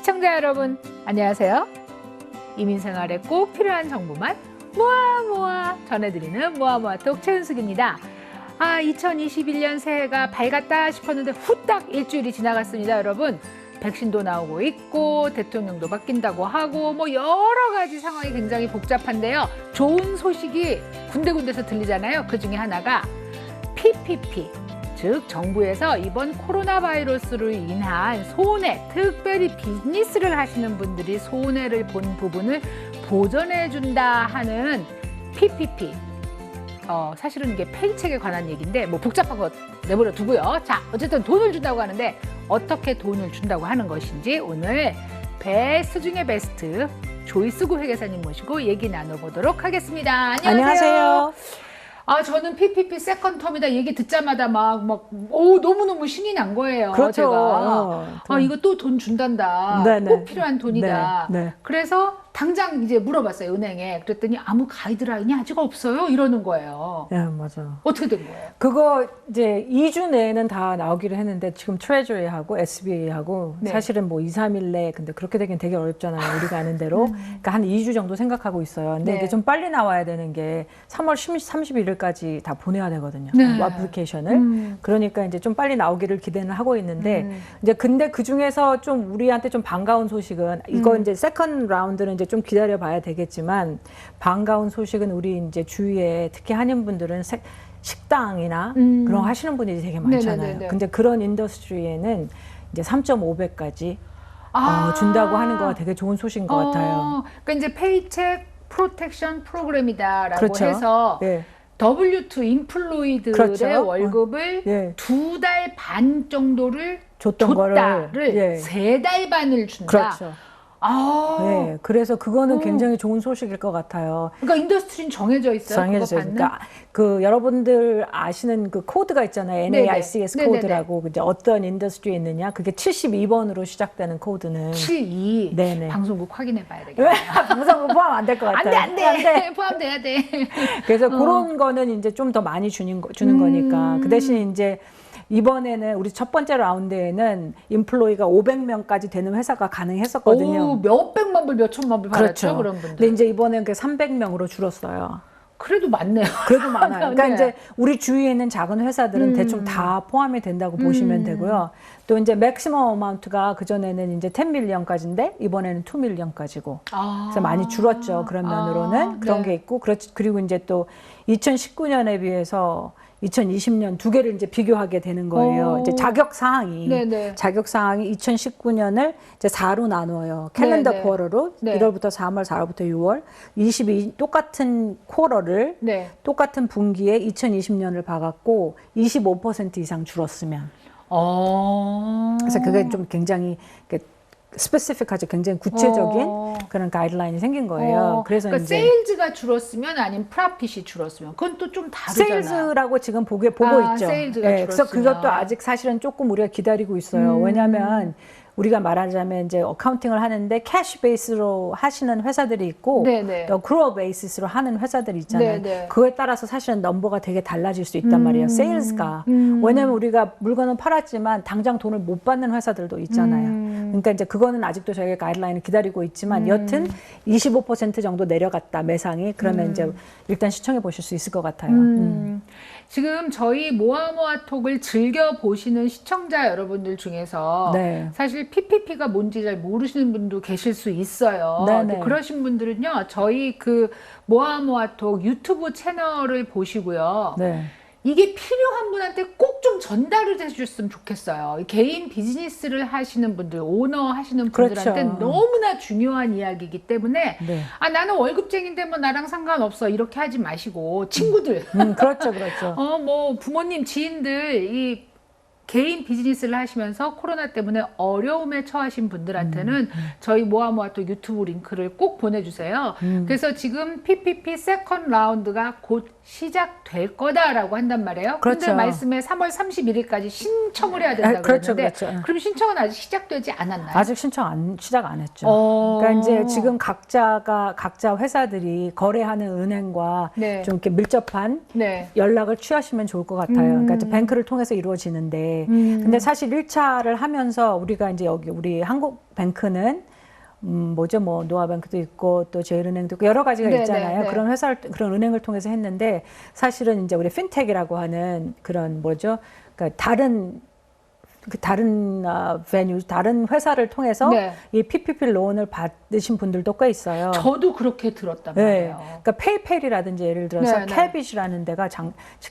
시청자 여러분, 안녕하세요. 이민생활에 꼭 필요한 정보만 모아 전해드리는 모아모아톡 최은숙입니다. 2021년 새해가 밝았다 싶었는데 후딱 일주일이 지나갔습니다, 여러분. 백신도 나오고 있고 대통령도 바뀐다고 하고 뭐 여러 가지 상황이 굉장히 복잡한데요. 좋은 소식이 군데군데서 들리잖아요. 그 중에 하나가 PPP, 즉 정부에서 이번 코로나 바이러스로 인한 손해, 특별히 비즈니스를 하시는 분들이 손해를 본 부분을 보전해 준다 하는 PPP. 사실은 이게 페이첵에 관한 얘기인데 뭐 복잡한 거 내버려 두고요. 자, 어쨌든 돈을 준다고 하는데 어떻게 돈을 준다고 하는 것인지 오늘 베스트 중에 베스트 조이스구 회계사님 모시고 얘기 나눠보도록 하겠습니다. 안녕하세요. 저는 PPP 세컨텀이다 얘기 듣자마자 너무너무 신이 난 거예요. 그렇죠. 제가. 이거 또 돈 준단다. 네네. 꼭 필요한 돈이다. 네. 그래서 당장 이제 물어봤어요, 은행에. 그랬더니 아무 가이드라인이 아직 없어요. 이러는 거예요. 네, 맞아. 어떻게 된 거예요? 그거 이제 2주 내에는 다 나오기로 했는데 지금 트레저리하고 SBA하고 네. 사실은 뭐 2, 3일 내에 근데 그렇게 되긴 되게 어렵잖아요. 우리가 아는 대로. 그러니까 한 2주 정도 생각하고 있어요. 근데 네. 이게 좀 빨리 나와야 되는 게 3월 31일까지 다 보내야 되거든요. 네. 애플리케이션을. 그러니까 이제 좀 빨리 나오기를 기대는 하고 있는데 이제 근데 그 중에서 좀 우리한테 좀 반가운 소식은 이거 이제 세컨 라운드는 이제 좀 기다려 봐야 되겠지만 반가운 소식은 우리 이제 주위에 특히 한인분들은 식당이나 그런 거 하시는 분들이 되게 많잖아요. 네네네네. 근데 그런 인더스트리에는 이제 3.5배까지 준다고 하는 거가 되게 좋은 소식인 것 같아요. 그러니까 이제 페이첵 프로텍션 프로그램이다라고 그렇죠. 해서 네. W2 인플로이들의 그렇죠. 월급을 네. 2달 반 정도를 줬던 줬다를 거를 3달 반을 준다. 그렇죠. 네. 그래서 그거는 굉장히 좋은 소식일 것 같아요. 그러니까 인더스트리는 정해져 있어요. 정해져 그거 받는? 있으니까 그 여러분들 아시는 그 코드가 있잖아요. NAICS 네네. 코드라고 이제 어떤 인더스트리에 있느냐. 그게 72번으로 시작되는 코드는 72. 네네. 방송국 확인해 봐야 되겠네요. 방송국 포함 안 될 것 같아요. 안 돼. 포함돼야 돼. 그래서 그런 거는 이제 좀 더 많이 주는 거니까. 그 대신 이제 이번에는 우리 첫 번째 라운드에는 인플로이가 500명까지 되는 회사가 가능했었거든요. 몇백만 불, 몇천만 불 받았죠, 그렇죠. 그런 분들. 근데 이제 이번에는 그 300명으로 줄었어요. 그래도 많네요. 그래도 많아요. 그러니까 네. 이제 우리 주위에 있는 작은 회사들은 대충 다 포함이 된다고 보시면 되고요. 또 이제 맥시멈 어마운트가 그전에는 이제 10밀리언까지인데 이번에는 2밀리언까지고. 그래서 많이 줄었죠. 그런 면으로는. 그런 게 있고. 그리고 이제 또 2019년에 비해서 2020년 두 개를 이제 비교하게 되는 거예요. 이제 자격 사항이 2019년을 이제 4로 나누어요. 캘린더 쿼터로 1월부터 3월, 4월부터 6월 22 똑같은 쿼터를 똑같은 분기에 2020년을 봐갖고 25% 이상 줄었으면. 그래서 그게 좀 굉장히 스페시픽하죠. 굉장히 구체적인 그런 가이드라인이 생긴 거예요. 그러니까 이제 세일즈가 줄었으면 아니면 프라핏이 줄었으면 그건 또 좀 다르잖아요. 세일즈라고 지금 보고 있죠. 세일즈가 그래서 줄었으면. 그것도 아직 사실은 조금 우리가 기다리고 있어요. 왜냐하면 우리가 말하자면 이제 어카운팅을 하는데 캐시 베이스로 하시는 회사들이 있고 또 크루어 베이스로 하는 회사들이 있잖아요. 그거에 따라서 사실은 넘버가 되게 달라질 수 있단 말이에요. 세일즈가. 왜냐하면 우리가 물건은 팔았지만 당장 돈을 못 받는 회사들도 있잖아요. 그러니까 이제 그거는 아직도 저희가 가이드라인을 기다리고 있지만 여튼 25% 정도 내려갔다 매상이. 그러면 이제 일단 시청해 보실 수 있을 것 같아요. 지금 저희 모아모아톡을 즐겨 보시는 시청자 여러분들 중에서 사실 PPP가 뭔지 잘 모르시는 분도 계실 수 있어요. 그러신 분들은요, 저희 그 모아모아톡 유튜브 채널을 보시고요. 이게 필요한 분한테 꼭 좀 전달을 해주셨으면 좋겠어요. 개인 비즈니스를 하시는 분들, 오너 하시는 분들한테 너무나 중요한 이야기이기 때문에 나는 월급쟁인데 뭐 나랑 상관없어 이렇게 하지 마시고 친구들, 그렇죠. 뭐 부모님, 지인들 이 개인 비즈니스를 하시면서 코로나 때문에 어려움에 처하신 분들한테는 저희 모아모아톡 유튜브 링크를 꼭 보내주세요. 그래서 지금 PPP 세컨 라운드가 곧 시작될 거다라고 한단 말이에요. 그렇죠. 근데 말씀에 3월 31일까지 신청을 해야 된다고 그렇죠, 그랬는데 그렇죠. 그럼 신청은 아직 시작되지 않았나요? 아직 시작 안 했죠. 그러니까 이제 지금 각자 회사들이 거래하는 은행과 네. 좀 이렇게 밀접한 네. 연락을 취하시면 좋을 것 같아요. 그러니까 뱅크를 통해서 이루어지는데 근데 사실 1차를 하면서 우리가 이제 여기 우리 한국 뱅크는 뭐죠? 뭐 노아뱅크도 있고 또 제일은행도 있고 여러 가지가 있잖아요. 그런 은행을 통해서 했는데 사실은 이제 우리 핀텍이라고 하는 그런 뭐죠? 그러니까 다른 베뉴, 다른 회사를 통해서 네. 이 PPP 론을 받으신 분들도 꽤 있어요. 저도 그렇게 들었단 네. 말이에요. 그러니까 페이펠이라든지 예를 들어서 네, 네. 캐빗이라는 데가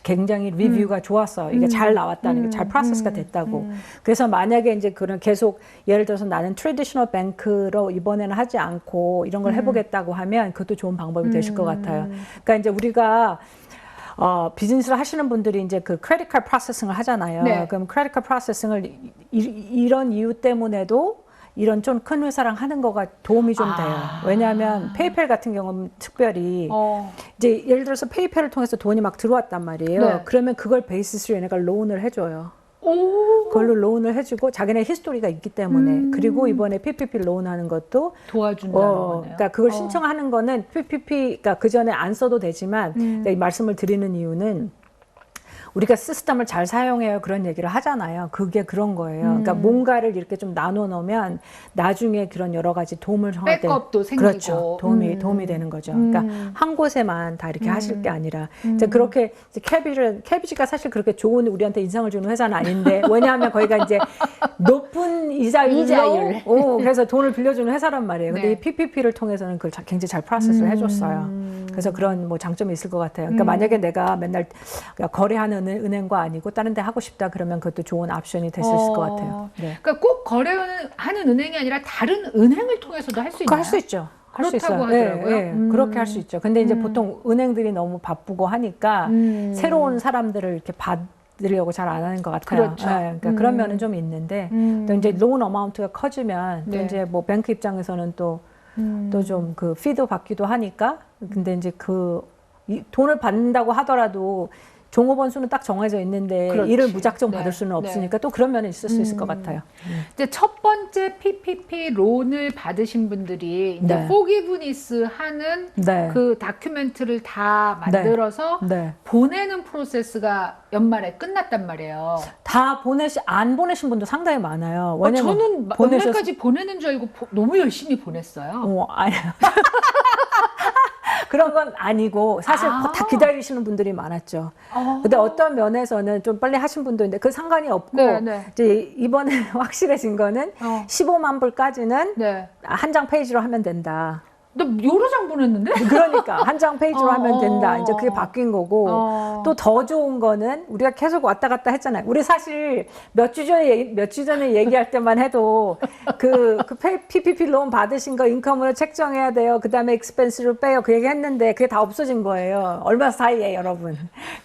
굉장히 리뷰가 좋았어요. 이게 잘 나왔다는 게 잘 프로세스가 됐다고. 그래서 만약에 이제 그런 계속 예를 들어서 나는 트래디셔널 뱅크로 이번에는 하지 않고 이런 걸 해보겠다고 하면 그것도 좋은 방법이 되실 것 같아요. 그러니까 이제 우리가 비즈니스를 하시는 분들이 이제 그 크레딧 카드 프로세싱을 하잖아요. 네. 그럼 크레딧 카드 프로세싱을 이런 이유 때문에도 이런 좀 큰 회사랑 하는 거가 도움이 좀 돼요. 왜냐하면 페이펠 같은 경우는 특별히 이제 예를 들어서 페이펠을 통해서 돈이 막 들어왔단 말이에요. 네. 그러면 그걸 베이시스로 얘네가 론을 해줘요. 그걸로 론을 해주고 자기네 히스토리가 있기 때문에 그리고 이번에 PPP 론 하는 것도 도와준다는 거네요. 그러니까 그걸 신청하는 거는 PPP, 그러니까 그 전에 안 써도 되지만 이 말씀을 드리는 이유는 우리가 시스템을 잘 사용해요 그런 얘기를 하잖아요. 그게 그런 거예요. 그러니까 뭔가를 이렇게 좀 나눠 놓으면 나중에 그런 여러 가지 도움을 청할 때 백업도 생기고 그렇죠. 도움이 되는 거죠. 그러니까 한 곳에만 다 이렇게 하실 게 아니라 이제 그렇게 이제 캐비지가 사실 그렇게 좋은 우리한테 인상을 주는 회사는 아닌데 왜냐하면 거기가 이제 높은 이자율로 그래서 돈을 빌려주는 회사란 말이에요. 근데 네. 이 PPP를 통해서는 그걸 굉장히 잘 프로세스를 해줬어요. 그래서 그런 뭐 장점이 있을 것 같아요. 그러니까 만약에 내가 맨날 거래하는 은행과 아니고 다른 데 하고 싶다 그러면 그것도 좋은 옵션이 될 수 있을 것 같아요. 네. 그러니까 꼭 거래하는 은행이 아니라 다른 은행을 통해서도 할 수 있나요? 할 수 있죠. 할 수 있어요. 하더라고요. 네, 네. 그렇게 할 수 있죠. 근데 이제 보통 은행들이 너무 바쁘고 하니까 새로운 사람들을 이렇게 받으려고 잘 안 하는 것 같아요. 그렇죠. 네, 그러니까 그런 면은 좀 있는데 또 이제 론 어마운트가 커지면 또 이제 뭐 뱅크 입장에서는 또 좀 그 피도 받기도 하니까 근데 이제 이 돈을 받는다고 하더라도 종업원 수는 딱 정해져 있는데 그렇지. 일을 무작정 받을 네. 수는 없으니까 또 그런 면은 있을 수 있을 것 같아요. 이제 첫 번째 PPP 론을 받으신 분들이 이제 네. 포기브니스 하는 네. 그 다큐멘트를 다 만들어서 네. 보내는 프로세스가 연말에 끝났단 말이에요. 다 안 보내신 분도 상당히 많아요. 왜냐면 저는 연말까지 보내는 줄 알고 너무 열심히 보냈어요. 아니요. 그런 건 아니고 사실 다 기다리시는 분들이 많았죠. 근데 어떤 면에서는 좀 빨리 하신 분도 있는데 그 상관이 없고 이제 이번에 확실해진 거는 15만 불까지는 한 장 페이지로 하면 된다. 나 여러 장 보냈는데? 그러니까 한 장 페이지로 하면 된다. 이제 그게 바뀐 거고 또 더 좋은 거는 우리가 계속 왔다 갔다 했잖아요. 우리 사실 몇 주 전에 얘기할 때만 해도 그 PPP 론 받으신 거 인컴으로 책정해야 돼요. 그다음에 익스펜스로 빼요. 그 얘기 했는데 그게 다 없어진 거예요. 얼마 사이에 여러분.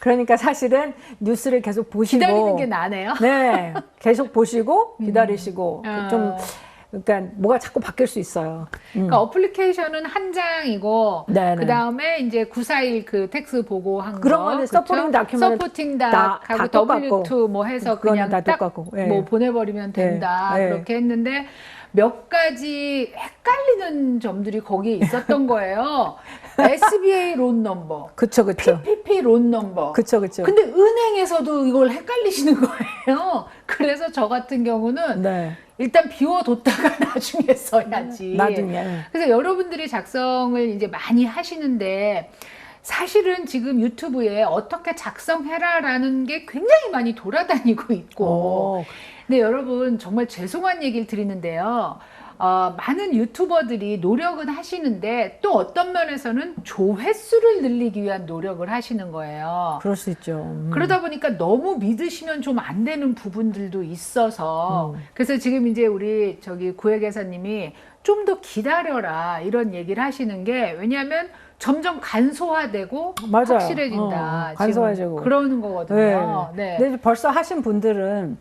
그러니까 사실은 뉴스를 계속 보시고 기다리는 게 나네요. 네, 계속 보시고 기다리시고 좀. 그러니까 뭐가 자꾸 바뀔 수 있어요. 그러니까 어플리케이션은 한 장이고 그 다음에 이제 941 그 텍스 보고한 그런 거, 거는 서포팅 다큐멘트 서포팅 닥하고 W2 뭐 해서 그냥 딱 뭐 보내버리면 된다 그렇게 했는데 몇 가지 헷갈리는 점들이 거기에 있었던 거예요. SBA 론 넘버, 그쵸. PPP 론 넘버. 그쵸. 근데 은행에서도 이걸 헷갈리시는 거예요. 그래서 저 같은 경우는 일단 비워뒀다가 나중에 써야지. 나중에. 그래서 여러분들이 작성을 이제 많이 하시는데 사실은 지금 유튜브에 어떻게 작성해라라는 게 굉장히 많이 돌아다니고 있고 근데 여러분 정말 죄송한 얘기를 드리는데요. 많은 유튜버들이 노력은 하시는데 또 어떤 면에서는 조회수를 늘리기 위한 노력을 하시는 거예요. 그럴 수 있죠. 그러다 보니까 너무 믿으시면 좀 안 되는 부분들도 있어서 그래서 지금 이제 우리 구회계사님이 좀 더 기다려라 이런 얘기를 하시는 게 왜냐하면 점점 간소화되고 확실해진다. 간소화되고 그러는 거거든요. 근데 벌써 하신 분들은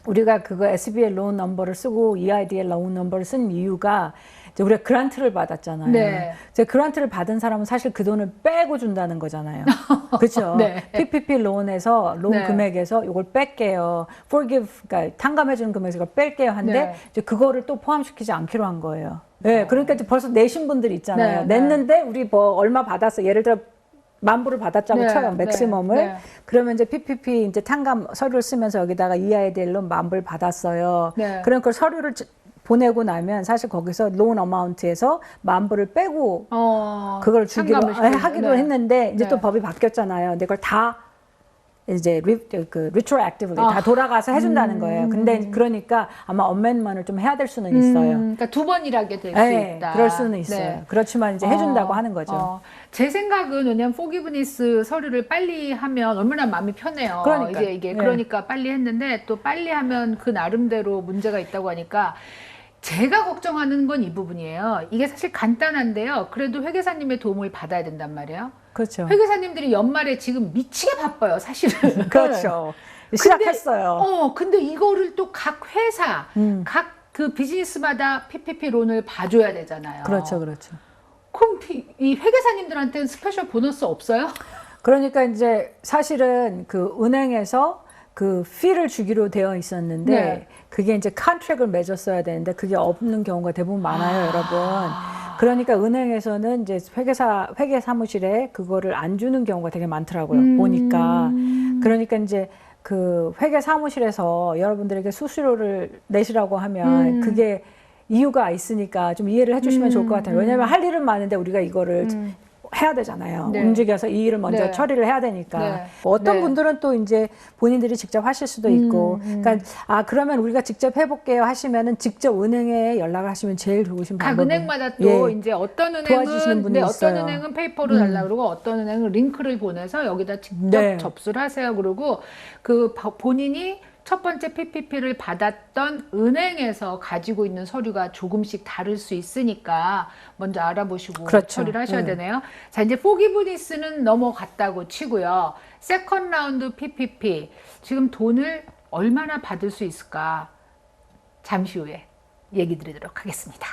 우리가 그거 SBA 로운 넘버를 쓰고 EIDL 로운 넘버를 쓴 이유가 이제 우리가 그란트를 받았잖아요. 네. 이제 그란트를 받은 사람은 사실 그 돈을 빼고 준다는 거잖아요. 그렇죠? 네. PPP 론에서 론 네. 금액에서 이걸 뺄게요. forgive, 그러니까 탕감해 주는 금액에서 이걸 뺄게요. 한데 네. 이제 그거를 또 포함시키지 않기로 한 거예요. 네, 그러니까 이제 벌써 내신 분들 있잖아요. 네. 냈는데 우리 뭐 얼마 받았어. 예를 들어 10,000불을 받았자고 네. 쳐요. 맥시멈을. 네. 그러면 이제 PPP 이제 탕감 서류를 쓰면서 여기다가 EIDL로 10,000불 받았어요. 네. 그럼 그 서류를 보내고 나면 사실 거기서 론 어마운트에서 10,000불을 빼고 그걸 주기로 하기도 네. 했는데 이제 네. 또 법이 바뀌었잖아요. 근데 그걸 다 이제 retroactively 다 돌아가서 해준다는 거예요. 근데 그러니까 아마 amendment을 좀 해야 될 수는 있어요. 그러니까 두 번 일하게 될 수 네, 있다. 그럴 수는 있어요. 네. 그렇지만 이제 해준다고 하는 거죠. 제 생각은 왜냐면 포기브니스 서류를 빨리 하면 얼마나 마음이 편해요. 그러니까. 이게 그러니까 빨리 했는데 또 빨리 하면 그 나름대로 문제가 있다고 하니까 제가 걱정하는 건 이 부분이에요. 이게 사실 간단한데요. 그래도 회계사님의 도움을 받아야 된단 말이에요. 그렇죠. 회계사님들이 연말에 지금 미치게 바빠요, 사실은. 그렇죠. 시작했어요. 근데 이거를 또 각 회사, 각 그 비즈니스마다 PPP 론을 봐줘야 되잖아요. 그렇죠, 그렇죠. 그럼 이 회계사님들한테는 스페셜 보너스 없어요? 그러니까 이제 사실은 그 은행에서 그 fee를 주기로 되어 있었는데 네. 그게 이제 컨트랙을 맺었어야 되는데 그게 없는 경우가 대부분 많아요, 여러분. 그러니까 은행에서는 이제 회계 사무실에 그거를 안 주는 경우가 되게 많더라고요. 보니까. 그러니까 이제 그 회계 사무실에서 여러분들에게 수수료를 내시라고 하면 그게 이유가 있으니까 좀 이해를 해주시면 좋을 것 같아요. 왜냐하면 할 일은 많은데 우리가 이거를 해야 되잖아요. 네. 움직여서 이 일을 먼저 네. 처리를 해야 되니까. 네. 어떤 네. 분들은 또 이제 본인들이 직접 하실 수도 있고. 그러니까 그러면 우리가 직접 해볼게요 하시면은 직접 은행에 연락을 하시면 제일 좋으신 각 방법이에요. 은행마다 또 예. 이제 어떤 도와주시는 은행은 분이 어떤 있어요. 은행은 페이퍼로 달라 그러고 어떤 은행은 링크를 보내서 여기다 직접 네. 접수를 하세요. 그리고 그 본인이 첫 번째 PPP를 받았던 은행에서 가지고 있는 서류가 조금씩 다를 수 있으니까 먼저 알아보시고 그렇죠. 처리를 하셔야 되네요. 자, 이제 포기브니스는 넘어갔다고 치고요. 세컨 라운드 PPP 지금 돈을 얼마나 받을 수 있을까? 잠시 후에 얘기 드리도록 하겠습니다.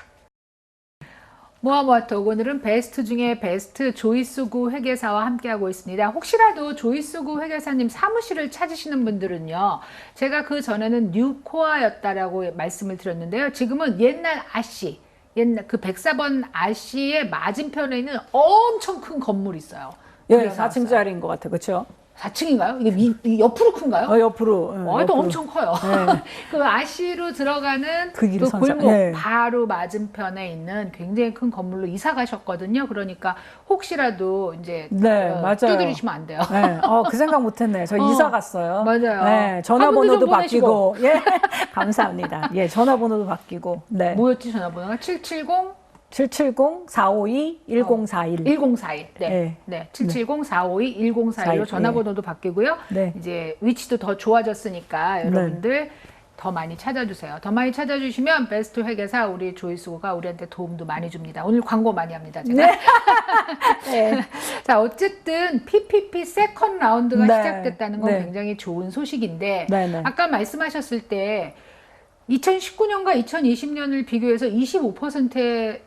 모아모아톡 오늘은 베스트 중에 베스트 조이수구 회계사와 함께하고 있습니다. 혹시라도 조이수구 회계사님 사무실을 찾으시는 분들은요. 제가 그 전에는 뉴코아였다라고 말씀을 드렸는데요. 지금은 옛날 아씨, 옛날 그 104번 아씨의 맞은편에 있는 엄청 큰 건물이 있어요. 예, 4층짜리인 것 같아요. 그렇죠? 4층인가요? 이게 옆으로 큰가요? 옆으로. 또 옆으로. 엄청 커요. 네. 그 아시로 들어가는 그 길이 그 선상. 골목 네. 바로 맞은편에 있는 굉장히 큰 건물로 이사 가셨거든요. 그러니까 혹시라도 이제 네, 맞아요. 두드리시면 안 돼요. 네. 그 생각 못 했네. 저 이사 갔어요. 맞아요. 네, 전화번호도 좀 보내시고. 바뀌고. 예. 감사합니다. 예, 전화번호도 바뀌고. 네. 뭐였지 전화번호가? 770 770-452-1041. 1041. 네. 네. 네. 770-452-1041로 네. 전화번호도 바뀌고요. 네. 이제 위치도 더 좋아졌으니까 여러분들 더 많이 찾아주세요. 더 많이 찾아주시면 베스트 회계사 우리 조이수구가 우리한테 도움도 많이 줍니다. 오늘 광고 많이 합니다. 제가. 네. 네. 자, 어쨌든 PPP 세컨 라운드가 네. 시작됐다는 건 네. 굉장히 좋은 소식인데 네, 네. 아까 말씀하셨을 때 2019년과 2020년을 비교해서 25%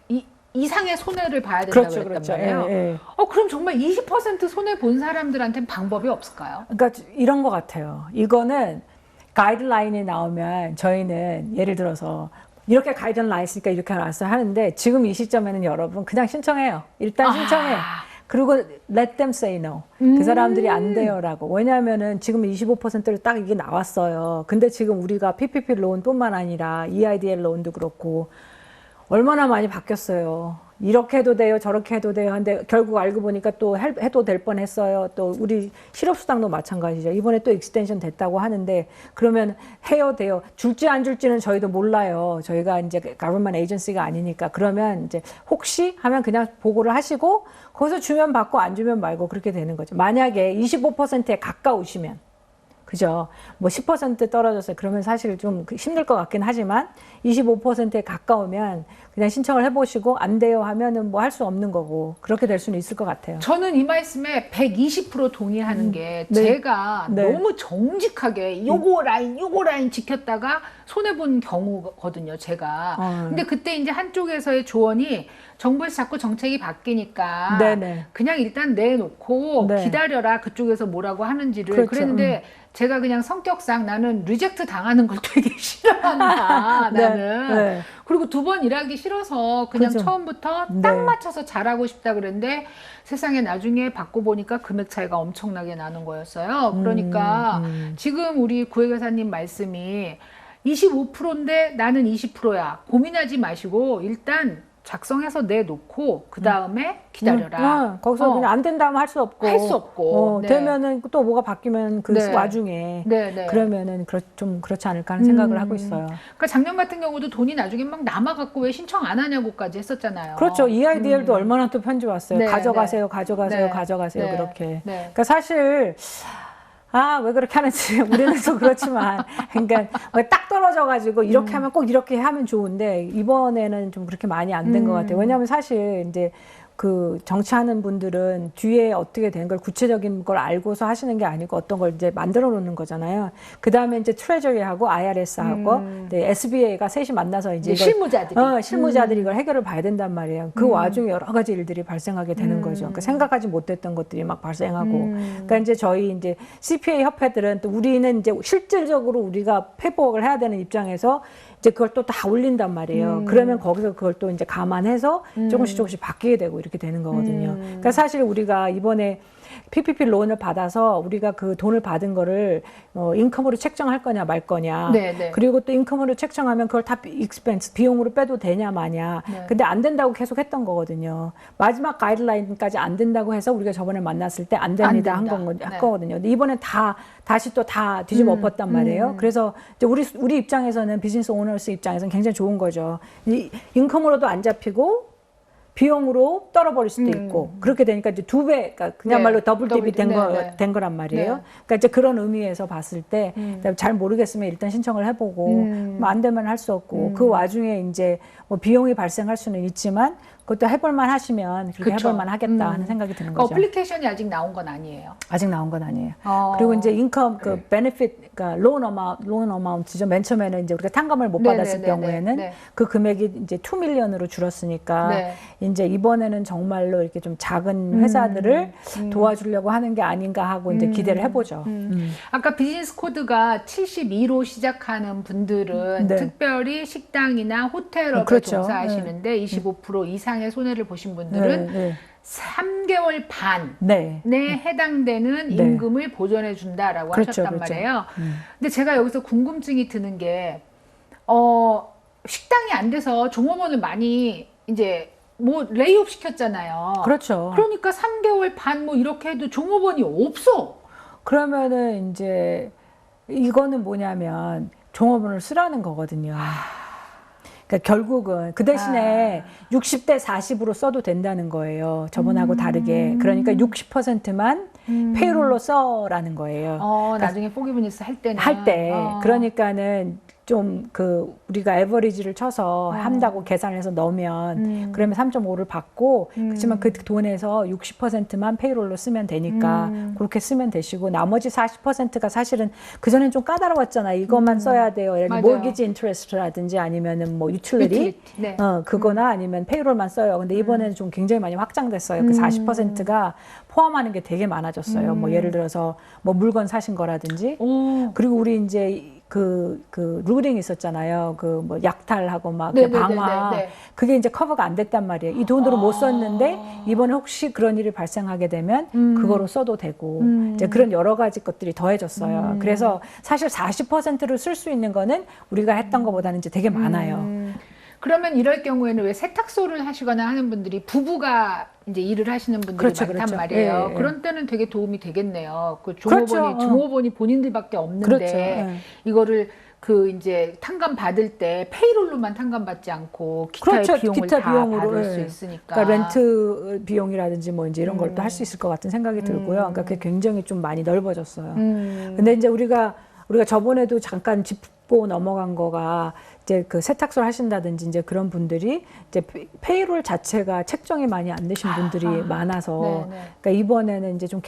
이상의 손해를 봐야 된다고 그렇죠, 그랬단 그렇죠. 말이에요. 예, 예. 그럼 정말 20% 손해 본 사람들한테는 방법이 없을까요? 그러니까 이런 것 같아요. 이거는 가이드라인이 나오면 저희는 예를 들어서 이렇게 가이드라인 있으니까 이렇게 나왔어요 하는데 지금 이 시점에는 여러분 그냥 신청해요. 일단 신청해요. 그리고 let them say no. 그 사람들이 안 돼요라고. 왜냐하면은 지금 25%를 딱 이게 나왔어요. 근데 지금 우리가 PPP 론뿐만 아니라 EIDL 론도 그렇고 얼마나 많이 바뀌었어요. 이렇게 해도 돼요, 저렇게 해도 돼요. 근데 결국 알고 보니까 또 해도 될 뻔했어요. 또 우리 실업수당도 마찬가지죠. 이번에 또 익스텐션 됐다고 하는데 그러면 해요, 돼요. 줄지 안 줄지는 저희도 몰라요. 저희가 이제 가버먼 에이전시가 아니니까. 그러면 이제 혹시 하면 그냥 보고를 하시고 거기서 주면 받고 안 주면 말고 그렇게 되는 거죠. 만약에 25%에 가까우시면 그죠? 뭐 10% 떨어졌어요. 그러면 사실 좀 힘들 것 같긴 하지만 25%에 가까우면 그냥 신청을 해보시고 안 돼요 하면은 뭐 할 수 없는 거고 그렇게 될 수는 있을 것 같아요. 저는 이 말씀에 120% 동의하는 게 네. 제가 네. 너무 정직하게 요거 라인 지켰다가 손해본 경우거든요, 제가. 근데 그때 이제 한쪽에서의 조언이 정부에서 자꾸 정책이 바뀌니까 네네. 그냥 일단 내놓고 네. 기다려라 그쪽에서 뭐라고 하는지를. 그렇죠. 그랬는데 제가 그냥 성격상 나는 리젝트 당하는 걸 되게 싫어한다. 네. 나는. 네. 그리고 두 번 일하기 싫어서 그냥 그죠. 처음부터 네. 딱 맞춰서 잘하고 싶다 그랬는데 세상에 나중에 받고 보니까 금액 차이가 엄청나게 나는 거였어요. 그러니까 지금 우리 구회계사님 말씀이 25%인데 나는 20%야. 고민하지 마시고 일단 작성해서 내놓고 그 다음에 기다려라. 거기서 그냥 안 된다면 할 수 없고. 할 수 없고. 네. 되면은 또 뭐가 바뀌면 그 네. 와중에. 네, 네. 그러면은 좀 그렇지 않을까 하는 생각을 하고 있어요. 그러니까 작년 같은 경우도 돈이 나중에 막 남아갖고 왜 신청 안 하냐고까지 했었잖아요. 그렇죠. EIDL도 얼마나 또 편지 왔어요. 네, 가져가세요, 네. 가져가세요, 네. 가져가세요. 네. 그렇게. 네. 그러니까 사실 왜 그렇게 하는지 우리는 또 그렇지만 그러니까 딱 떨어져가지고 이렇게 하면 꼭 이렇게 하면 좋은데 이번에는 좀 그렇게 많이 안 된 것 같아요. 왜냐하면 사실 이제 그 정치하는 분들은 뒤에 어떻게 된 걸 구체적인 걸 알고서 하시는 게 아니고 어떤 걸 이제 만들어 놓는 거잖아요. 그 다음에 이제 트레저리하고 IRS하고 SBA가 셋이 만나서 이제 실무자들이 실무자들이 이걸 해결을 봐야 된단 말이에요. 그 와중에 여러 가지 일들이 발생하게 되는 거죠. 그러니까 생각하지 못했던 것들이 막 발생하고. 그러니까 이제 저희 이제 CPA 협회들은 또 우리는 이제 실질적으로 우리가 페이퍼워크를 해야 되는 입장에서 이제 그걸 또 다 올린단 말이에요. 그러면 거기서 그걸 또 이제 감안해서 조금씩 바뀌게 되고 이렇게 되는 거거든요. 그러니까 사실 우리가 이번에 PPP 론을 받아서 우리가 그 돈을 받은 거를 인컴으로 책정할 거냐 말 거냐. 네네. 그리고 또 인컴으로 책정하면 그걸 다 익스펜스 비용으로 빼도 되냐 마냐. 네. 근데 안 된다고 계속 했던 거거든요. 마지막 가이드라인까지 안 된다고 해서 우리가 저번에 만났을 때 안 됩니다 한 거거든요. 근데 이번엔 다시 또 다 뒤집어 엎었단 말이에요. 그래서 이제 우리 입장에서는 비즈니스 오너스 입장에서는 굉장히 좋은 거죠. 인컴으로도 안 잡히고 비용으로 떨어버릴 수도 있고 그렇게 되니까 이제 두 배, 그러니까 그냥말로 더블 딥이 된 거란 말이에요. 네. 그러니까 이제 그런 의미에서 봤을 때 잘 모르겠으면 일단 신청을 해보고 뭐 안 되면 할 수 없고 그 와중에 이제 뭐 비용이 발생할 수는 있지만 그것도 해볼만 하시면 그렇게 그쵸. 해볼만 하겠다 하는 생각이 드는 그러니까 거죠. 어플리케이션이 아직 나온 건 아니에요. 아직 나온 건 아니에요. 그리고 이제 인컴 그 베네핏, 그러니까 론 어마운트죠. 맨 처음에는 이제 우리가 탕감을 못 받았을 경우에는 그 금액이 이제 2 밀리언으로 줄었으니까 이제 이번에는 정말로 이렇게 좀 작은 회사들을 도와주려고 하는 게 아닌가 하고 이제 기대를 해보죠. 아까 비즈니스 코드가 72로 시작하는 분들은 특별히 식당이나 호텔업에 그렇죠. 종사하시는데 25% 이상의 손해를 보신 분들은 3개월 반에 해당되는 임금을 보전해 준다라고 하셨단 말이에요. 근데 제가 여기서 궁금증이 드는 게 식당이 안 돼서 종업원을 많이 이제 뭐 레이업 시켰잖아요. 그렇죠. 그러니까 3개월 반 뭐 이렇게 해도 종업원이 없어. 그러면은 이제 이거는 뭐냐면 종업원을 쓰라는 거거든요. 그러니까 결국은 그 대신에 60대 40으로 써도 된다는 거예요. 저번하고 다르게. 그러니까 60%만 페이롤로 써라는 거예요. 그러니까 나중에 포기브니스 할 때는. 그러니까는 좀 우리가 에버리지를 쳐서 한다고 계산해서 넣으면 그러면 3.5를 받고 그렇지만 그 돈에서 60%만 페이롤로 쓰면 되니까 그렇게 쓰면 되시고 나머지 40%가 사실은 그전엔 좀 까다로웠잖아요. 이것만 써야 돼요. 모기지 인트레스트라든지 아니면은 뭐 유틸리티 그거나 아니면 페이롤만 써요. 근데 이번에는 좀 굉장히 많이 확장됐어요. 그 40%가 포함하는 게 되게 많아졌어요. 뭐 예를 들어서 뭐 물건 사신 거라든지 그리고 우리 이제 그 루링 있었잖아요. 그 뭐 약탈하고 막 방화. 그게 이제 커버가 안 됐단 말이에요. 이 돈으로 못 썼는데 이번에 혹시 그런 일이 발생하게 되면 그거로 써도 되고 이제 그런 여러 가지 것들이 더해졌어요. 그래서 사실 40%를 쓸 수 있는 거는 우리가 했던 것보다는 이제 되게 많아요. 그러면 이럴 경우에는 왜 세탁소를 하시거나 하는 분들이 부부가 이제 일을 하시는 분들이 많단 말이에요. 그런 때는 되게 도움이 되겠네요. 그 종업원이 본인들밖에 없는데 이거를 그 이제 탕감 받을 때 페이롤로만 탕감 받지 않고 기타의 그렇죠. 비용을 기타 다 비용으로, 받을 예. 수 있으니까. 그러니까 렌트 비용이라든지 뭐 이제 이런 걸 또 할 수 있을 것 같은 생각이 들고요. 그러니까 그게 굉장히 좀 많이 넓어졌어요. 근데 이제 우리가 저번에도 잠깐 짚고 넘어간 거가 이제 그 세탁소를 하신다든지 이제 그런 분들이 이제 페이롤 자체가 책정이 많이 안 되신 분들이 많아서 그러니까 이번에는 이제 좀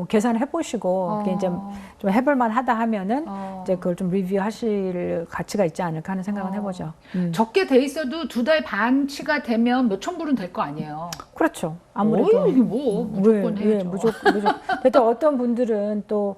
계산을 해보시고 그게 이제 좀 해볼만 하다 하면은 이제 그걸 좀 리뷰하실 가치가 있지 않을까 하는 생각은 해보죠. 적게 돼 있어도 2달 반치가 되면 몇천 불은 될 거 아니에요. 그렇죠. 아무래도 이게 뭐 무조건 해야죠. 예, 무조건. 근데 어떤 분들은 또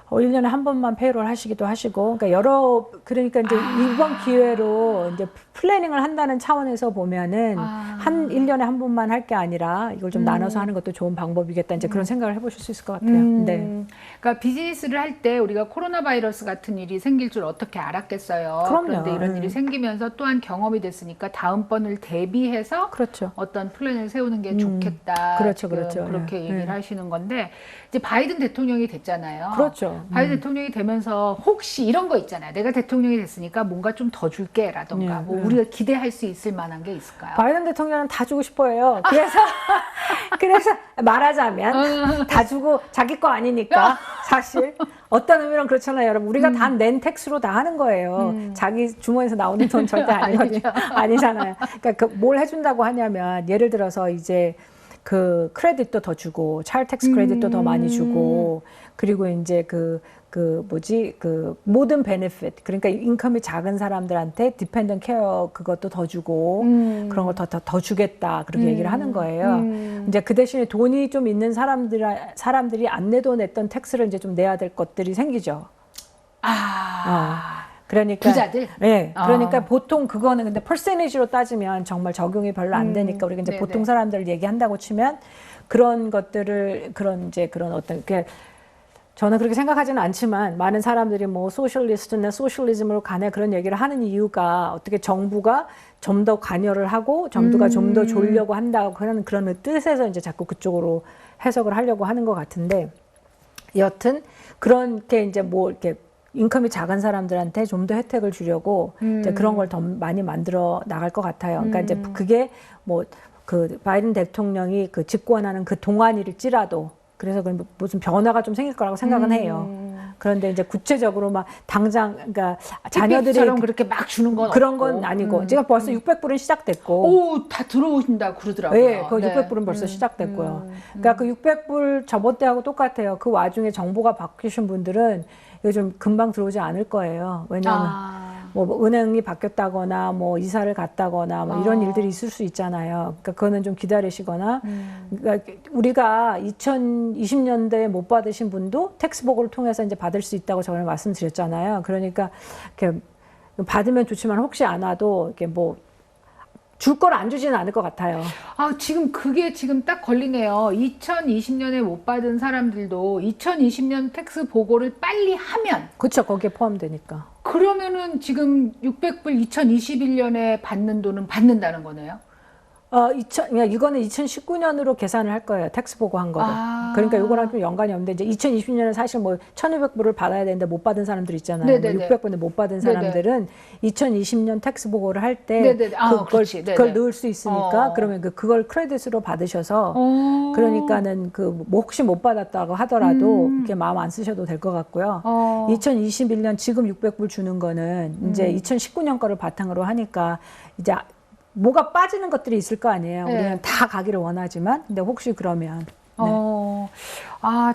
1년에 한 번만 페이롤 하시기도 하시고, 그러니까 이제 이번 기회로 이제 플래닝을 한다는 차원에서 보면은 1년에 한 번만 할 게 아니라 이걸 좀 나눠서 하는 것도 좋은 방법이겠다. 이제 그런 생각을 해보실 수 있을 것 같아요. 네. 그러니까 비즈니스를 할 때 우리가 코로나 바이러스 같은 일이 생길 줄 어떻게 알았겠어요. 그럼요. 그런데 이런 일이 생기면서 또한 경험이 됐으니까 다음번을 대비해서 그렇죠. 어떤 플랜을 세우는 게 좋겠다. 그렇죠. 그렇게 얘기를 하시는 건데 이제 바이든 대통령이 됐잖아요. 그렇죠. 바이든 대통령이 되면서 혹시 이런 거 있잖아요. 내가 대통령이 됐으니까 뭔가 좀 더 줄게라던가 뭐 우리가 기대할 수 있을 만한 게 있을까요? 바이든 대통령은 다 주고 싶어요. 그래서 말하자면 다 주고 자기 거 아니니까 사실 어떤 의미로 그렇잖아요, 여러분. 우리가 다 낸 텍스로 다 하는 거예요. 자기 주머니에서 나오는 돈 절대 아니잖아요. 그러니까 뭘 해준다고 하냐면 예를 들어서 이제 그 크레딧도 더 주고 차일드 텍스 크레딧도 더 많이 주고 그리고 이제 모든 베네핏 그러니까 인컴이 작은 사람들한테 디펜던트 케어 그것도 더 주고 그런 걸 더 주겠다 그렇게 얘기를 하는 거예요. 이제 그 대신에 돈이 좀 있는 사람들이 안 내도 냈던 텍스를 이제 좀 내야 될 것들이 생기죠. 그러니까 부자들. 네, 그러니까 보통 그거는 근데 퍼센티지로 따지면 정말 적용이 별로 안 되니까 우리가 이제 보통 사람들 얘기한다고 치면 그런 것들을 그런 어떤 저는 그렇게 생각하지는 않지만 많은 사람들이 뭐 소셜리스트나 소셜리즘으로 가네 그런 얘기를 하는 이유가 어떻게 정부가 좀 더 관여를 하고 정부가 좀 더 주려고 한다고 그런 뜻에서 이제 자꾸 그쪽으로 해석을 하려고 하는 것 같은데 여튼 그렇게 이제 뭐 이렇게 인컴이 작은 사람들한테 좀 더 혜택을 주려고 이제 그런 걸 더 많이 만들어 나갈 것 같아요. 그러니까 이제 그게 뭐 그 바이든 대통령이 그 집권하는 그 동안일지라도 그래서 무슨 변화가 좀 생길 거라고 생각은 해요. 그런데 이제 구체적으로 막 당장 그러니까 자녀들이 그렇게 막 주는 건 그런 없고. 건 아니고 지금 벌써 600불은 시작됐고 오, 다 들어오신다 그러더라고요. 네, 그 600불은 벌써 시작됐고요. 그러니까 그 600불 저번 때하고 똑같아요. 그 와중에 정보가 바뀌신 분들은 이거 좀 금방 들어오지 않을 거예요. 왜냐하면 뭐 은행이 바뀌었다거나 뭐 이사를 갔다거나 뭐 이런 일들이 있을 수 있잖아요. 그러니까 그거는 좀 기다리시거나 그러니까 우리가 2020년대에 못 받으신 분도 텍스 보고를 통해서 이제 받을 수 있다고 저번에 말씀드렸잖아요. 그러니까 이렇게 받으면 좋지만 혹시 안 와도 이렇게 뭐 줄 걸 안 주지는 않을 것 같아요. 지금 그게 지금 딱 걸리네요. 2020년에 못 받은 사람들도 2020년 텍스 보고를 빨리 하면. 그렇죠. 거기에 포함되니까. 그러면은 지금 600불 2021년에 받는 돈은 받는다는 거네요. 이거는 2019년으로 계산을 할 거예요. 텍스 보고 한 거를. 그러니까 이거랑 좀 연관이 없는데 이제 2020년에 사실 뭐 1,200불을 받아야 되는데 못 받은 사람들 있잖아요. 뭐 600불인데 못 받은 사람들은 2020년 텍스 보고를 할 때 그걸 넣을 수 있으니까 그러면 그걸 크레딧으로 받으셔서 그러니까는 뭐 혹시 못 받았다고 하더라도 그렇게 마음 안 쓰셔도 될 것 같고요. 2021년 지금 600불 주는 거는 이제 2019년 거를 바탕으로 하니까 이제 뭐가 빠지는 것들이 있을 거 아니에요. 우리는 다 가기를 원하지만 근데 혹시 그러면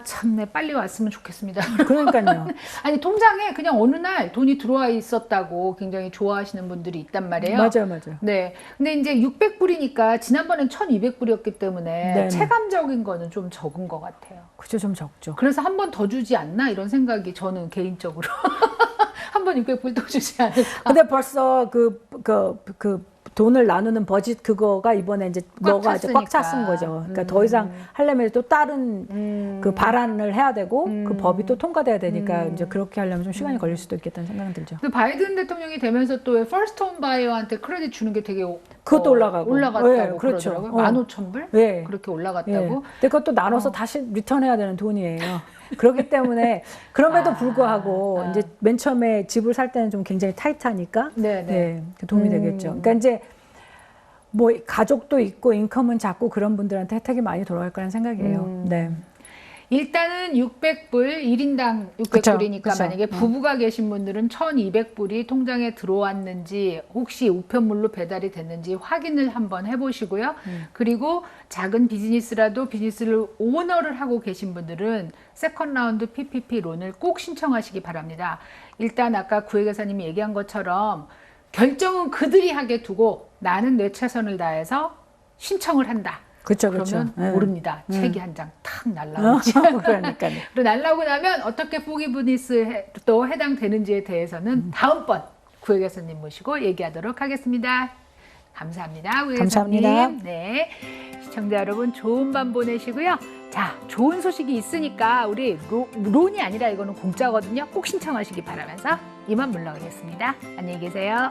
참네. 빨리 왔으면 좋겠습니다. 그러니까요. 아니 통장에 그냥 어느 날 돈이 들어와 있었다고 굉장히 좋아하시는 분들이 있단 말이에요. 맞아요. 네. 근데 이제 600불이니까 지난번엔 1,200불이었기 때문에 네네. 체감적인 거는 좀 적은 것 같아요. 그죠, 좀 적죠. 그래서 한 번 더 주지 않나 이런 생각이 저는 개인적으로 한 번 600불 더 주지 않을까. 근데 벌써 돈을 나누는 버짓 그거가 이번에 이제 뭐가 이제 꽉 찼은 거죠. 그러니까 더 이상 하려면 또 다른 그 발안을 해야 되고 그 법이 또 통과돼야 되니까 이제 그렇게 하려면 좀 시간이 걸릴 수도 있겠다는 생각이 들죠. 근데 바이든 대통령이 되면서 또 퍼스트 홈 바이어한테 크레딧 주는 게 되게 그것도 올라가고. 올라갔다고 네, 그렇죠. 그러더라고요. 15,000불? 네. 그렇게 올라갔다고. 네. 근데 그것도 나눠서 다시 리턴해야 되는 돈이에요. 그렇기 때문에 그럼에도 불구하고 이제 맨 처음에 집을 살 때는 좀 굉장히 타이트하니까 네, 도움이 되겠죠. 그러니까 이제 뭐 가족도 있고 인컴은 작고 그런 분들한테 혜택이 많이 돌아갈 거라는 생각이에요. 네. 일단은 600불, 1인당 600불이니까 그쵸. 만약에 부부가 계신 분들은 1,200불이 통장에 들어왔는지 혹시 우편물로 배달이 됐는지 확인을 한번 해보시고요. 그리고 작은 비즈니스라도 비즈니스를 오너를 하고 계신 분들은 세컨 라운드 PPP 론을 꼭 신청하시기 바랍니다. 일단 아까 구회계사님이 얘기한 것처럼 결정은 그들이 하게 두고 나는 내 최선을 다해서 신청을 한다. 그렇죠, 그러면 그렇죠. 모릅니다. 책이 한 장 탁 날라오지. 그러니까요. 그리고 날라오고 나면 어떻게 포기브니스에 또 해당되는지에 대해서는 다음번 구회계사님 모시고 얘기하도록 하겠습니다. 감사합니다. 구회계사님. 감사합니다. 네, 시청자 여러분 좋은 밤 보내시고요. 자, 좋은 소식이 있으니까 우리 론이 아니라 이거는 공짜거든요. 꼭 신청하시기 바라면서 이만 물러가겠습니다. 안녕히 계세요.